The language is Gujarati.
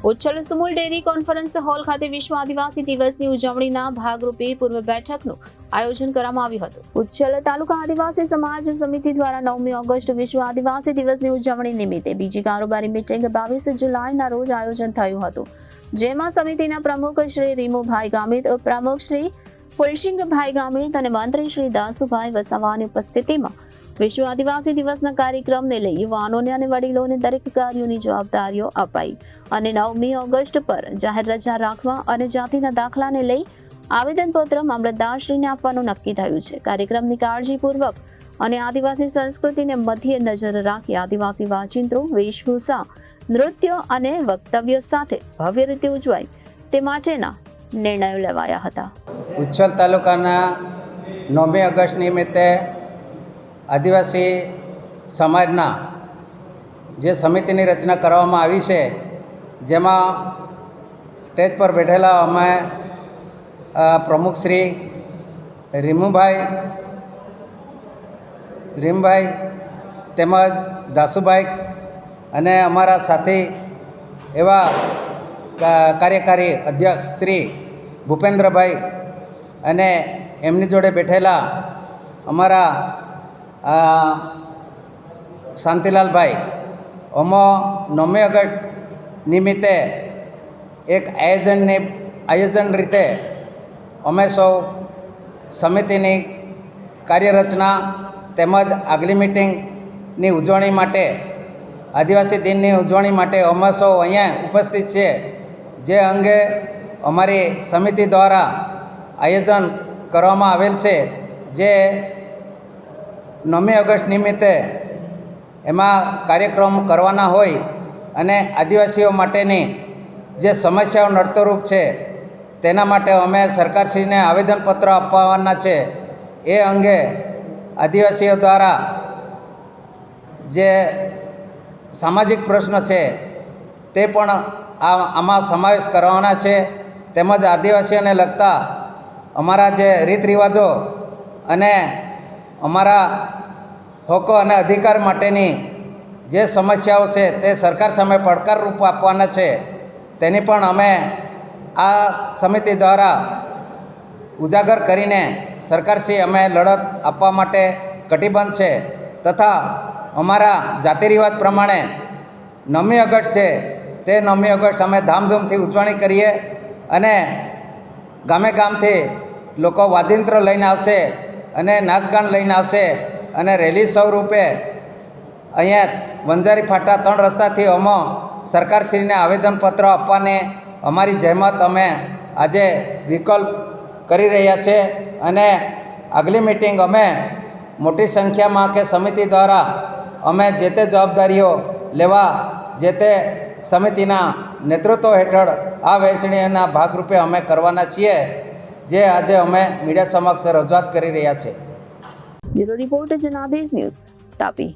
Uchchhal Sumul dairy conference hall ખાતે વિશ્વ આદિવાસી દિવસની ઉજવણીના ભાગરૂપે પૂર્વ બેઠકનું આયોજન કરવામાં આવ્યું હતું. ઉચ્છલ તાલુકા આદિવાસી સમાજ સમિતિ દ્વારા 9મી ઓગસ્ટ વિશ્વ આદિવાસી દિવસની ઉજવણી નિમિત્તે બીજી કારોબારી મીટિંગ 22 જુલાઈના રોજ આયોજન થયું હતું, જેમાં સમિતિના પ્રમુખ શ્રી રીમુભાઈ ગામિત, ઉપપ્રમુખ શ્રી ફુલસિંગભાઈ ગામિત અને મંત્રી શ્રી દાસુભાઈ વસાવાની ઉપસ્થિતિમાં વિશ્વ આદિવાસી દિવસના કાર્યક્રમને લઈ યુવાનોને અને વડીલોને દરેક કાર્યોની જવાબદારીઓ અપાઈ અને 9મી ઓગસ્ટ પર જાહેર રજા રાખવા અને જાતિના દાખલાને લઈ આવેદનપત્ર મામલતદારશ્રીને આપવાનું નક્કી થયું છે. કાર્યક્રમની કાળજીપૂર્વક અને આદિવાસી સંસ્કૃતિને મધ્ય નજર રાખી આદિવાસી વાંચિત્રો, વેશભૂષા, નૃત્યો અને વક્તવ્યો સાથે ભવ્ય રીતે ઉજવાય તે માટેના નિર્ણયો લેવાયા હતા. ઉચ્છલ તાલુકાના 9મી ઓગસ્ટ નિમિત્તે આદિવાસી સમાજના જે સમિતિની રચના કરવામાં આવી છે, જેમાં સ્ટેજ પર બેઠેલા અમે પ્રમુખ શ્રી રીમભાઈ તેમજ દાસુભાઈ અને અમારા સાથી એવા કાર્યકારી અધ્યક્ષ શ્રી ભૂપેન્દ્રભાઈ અને એમની જોડે બેઠેલા અમારા શાંતિલાલભાઈ, અમે 9મી ઓગસ્ટ નિમિત્તે એક આયોજન રીતે અમે સૌ સમિતિની કાર્યરચના તેમજ આગલી મિટિંગની ઉજવણી માટે, આદિવાસી દિનની ઉજવણી માટે અમે સૌ અહીંયા ઉપસ્થિત છીએ. જે અંગે અમારી સમિતિ દ્વારા આયોજન કરવામાં આવેલ છે, જે 9મી ઓગસ્ટ નિમિત્તે એમાં કાર્યક્રમ કરવાના હોય અને આદિવાસીઓ માટેની જે સમસ્યાઓ નડતરરૂપ છે તેના માટે અમે સરકારશ્રીને આવેદનપત્ર આપવાના છે. એ અંગે આદિવાસીઓ દ્વારા જે સામાજિક પ્રશ્ન છે તે પણ આમાં સમાવેશ કરવાના છે. તેમજ આદિવાસીઓને લગતા અમારા જે રીત રિવાજો અને અમારા હકો અને અધિકાર માટેની જે સમસ્યાઓ છે તે સરકાર સામે પડકારરૂપ આપવાના છે. તેની પણ અમે આ સમિતિ દ્વારા ઉજાગર કરીને સરકારશ્રી અમે લડત આપવા માટે કટિબદ્ધ છે. તથા અમારા જાતિ રિવાજ પ્રમાણે 9મી ઓગસ્ટ છે તે 9મી ઓગસ્ટ અમે ધામધૂમથી ઉજવણી કરીએ અને ગામે ગામથી લોકો વાદ્યયંત્ર લઈને આવશે અને નાચગાન લઈને આવશે અને રેલી સ્વરૂપે અહીંયા વંજારી ફાટા 3 રસ્તાથી અમે સરકારશ્રીને આવેદનપત્ર આપવાને અમારી જહેમત અમે આજે વિકલ્પ કરી રહ્યા છે. અને આગલી મિટિંગ અમે મોટી સંખ્યામાં કે સમિતિ દ્વારા અમે જે તે જવાબદારીઓ લેવા જે તે સમિતિના નેતૃત્વ હેઠળ આ વહેંચણીના ભાગરૂપે અમે કરવાના છીએ, જે આજે અમે મીડિયા સમક્ષ રજૂઆત કરી રહ્યા છીએ. Bureau report Janadesh news, Tapi.